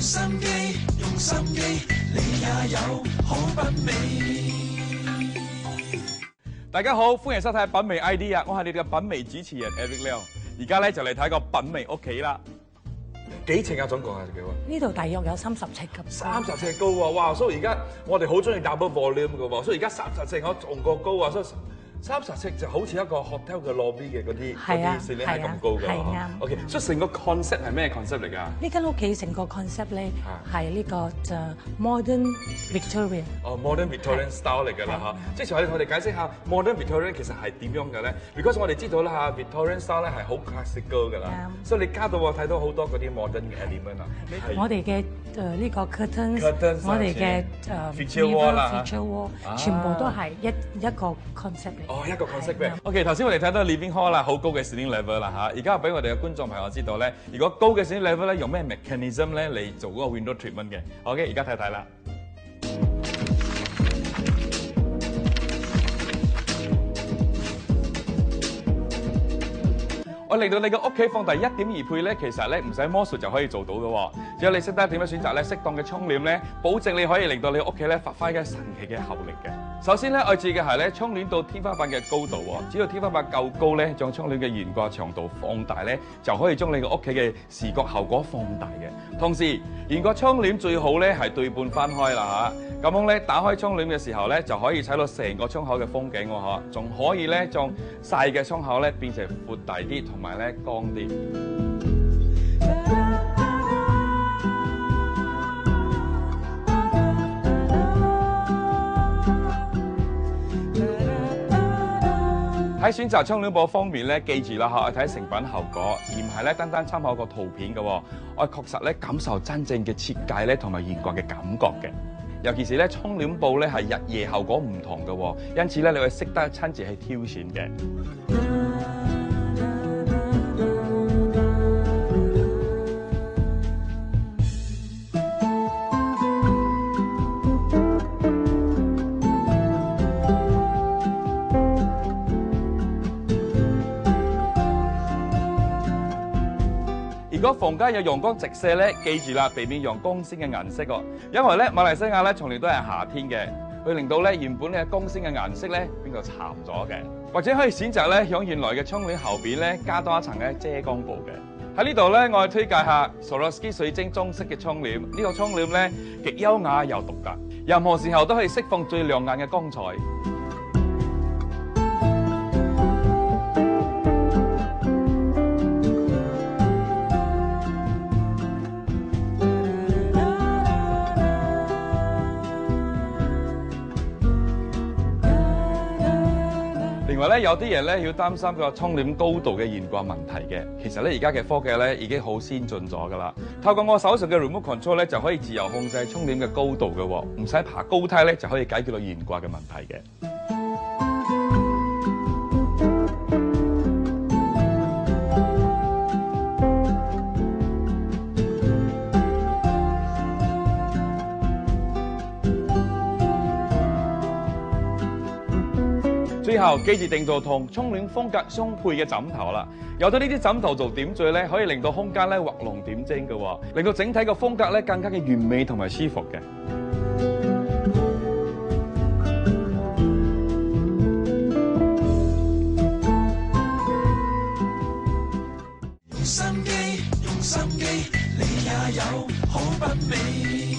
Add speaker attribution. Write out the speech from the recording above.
Speaker 1: 心機，用心機，你也有好品味。
Speaker 2: 大家好，歡迎收睇品味 ID 啊！我係你哋嘅品味主持人 Eric Leong。而家咧就嚟睇個品味屋企啦。幾尺啊？總共係幾多？
Speaker 3: 呢度大約有30尺咁。
Speaker 2: 30尺高喎！哇！所以而家我哋好中意 double volume 嘅喎，所以而家30尺我仲過高啊！所以30尺就好似一個 hotel 嘅 lobby 嘅嗰啲ceiling係咁高㗎。
Speaker 3: 係啱。
Speaker 2: OK，所以成個 concept 係咩 concept 嚟㗎？
Speaker 3: 呢間屋企成個 concept 咧係呢個就 modern Victorian。
Speaker 2: 哦 ，modern Victorian style 嚟㗎啦嚇。即係我哋解釋下 modern Victorian 其實係點樣嘅咧 ？Because 我哋知道啦嚇 ，Victorian style 咧係好 classical 㗎啦。所以你加到我睇到好多嗰啲 modern 嘅 element 啊。
Speaker 3: 我哋嘅呢個 curtains， 我哋嘅
Speaker 2: feature wall 啦
Speaker 3: feature wall， 全部都係一個 concept 嚟。
Speaker 2: 哦，一個 concept 嘅。OK， 頭先我哋睇到 living hall 啦，好高嘅 ceiling level 啦嚇。而家俾我哋嘅觀眾朋友知道咧，如果高嘅 ceiling level 咧，用咩 mechanism 咧嚟做嗰個 window treatment 嘅。OK， 而家睇睇啦。我令到你嘅屋企放大1.2倍咧，其實咧唔使魔術就可以做到嘅喎。只要你識得點樣選擇咧適當嘅窗簾咧，保證你可以令到你屋企咧發揮嘅神奇嘅效力嘅。首先咧，我注意嘅係咧窗簾到天花板嘅高度喎。只要天花板夠高咧，將窗簾嘅懸掛長度放大咧，就可以將你嘅屋企嘅視覺效果放大嘅。同時，懸掛窗簾最好咧係對半翻開啦嚇。咁樣咧打開窗簾嘅時候咧，就可以睇到成個窗口嘅風景喎嚇，仲可以咧將細嘅窗口咧變成闊大啲，同埋咧光啲。喺選擇窗簾布方面咧，記住啦嚇，睇成品效果，而唔係咧單單參考個圖片嘅喎。我確實咧感受真正嘅設計咧同埋懸掛嘅感覺嘅。尤其是咧窗簾布咧係日夜效果唔同嘅喎，因此咧你會識得親自去挑選嘅。如果房間有陽光直射咧，記住啦，避免用光鮮嘅顏色喎，因為咧馬來西亞咧從年都係夏天嘅，會令到咧原本嘅光鮮嘅顏色咧變到殘咗嘅。或者可以選擇咧響原來嘅窗簾後邊咧加多一層嘅遮光布嘅。喺呢度咧，我哋推介下 Swarovski 水晶裝飾嘅窗簾。呢個窗簾咧極優雅又獨特，任何時候都可以釋放最亮眼嘅光彩。另外咧，有啲人咧要擔心個窗簾高度嘅懸掛問題嘅。其實咧，而家嘅科技咧已經好先進咗噶啦。透過我手上嘅 remote control 咧，就可以自由控制窗簾嘅高度嘅喎，唔使爬高梯咧就可以解決到懸掛嘅問題嘅。最後記住訂做同窗簾風格相配嘅枕頭啦。有咗呢啲枕頭做點綴咧，可以令到空間咧畫龍點睛嘅喎，令到整體嘅風格咧更加嘅完美同埋舒服嘅。
Speaker 1: 用心機，用心機，你也有好品味。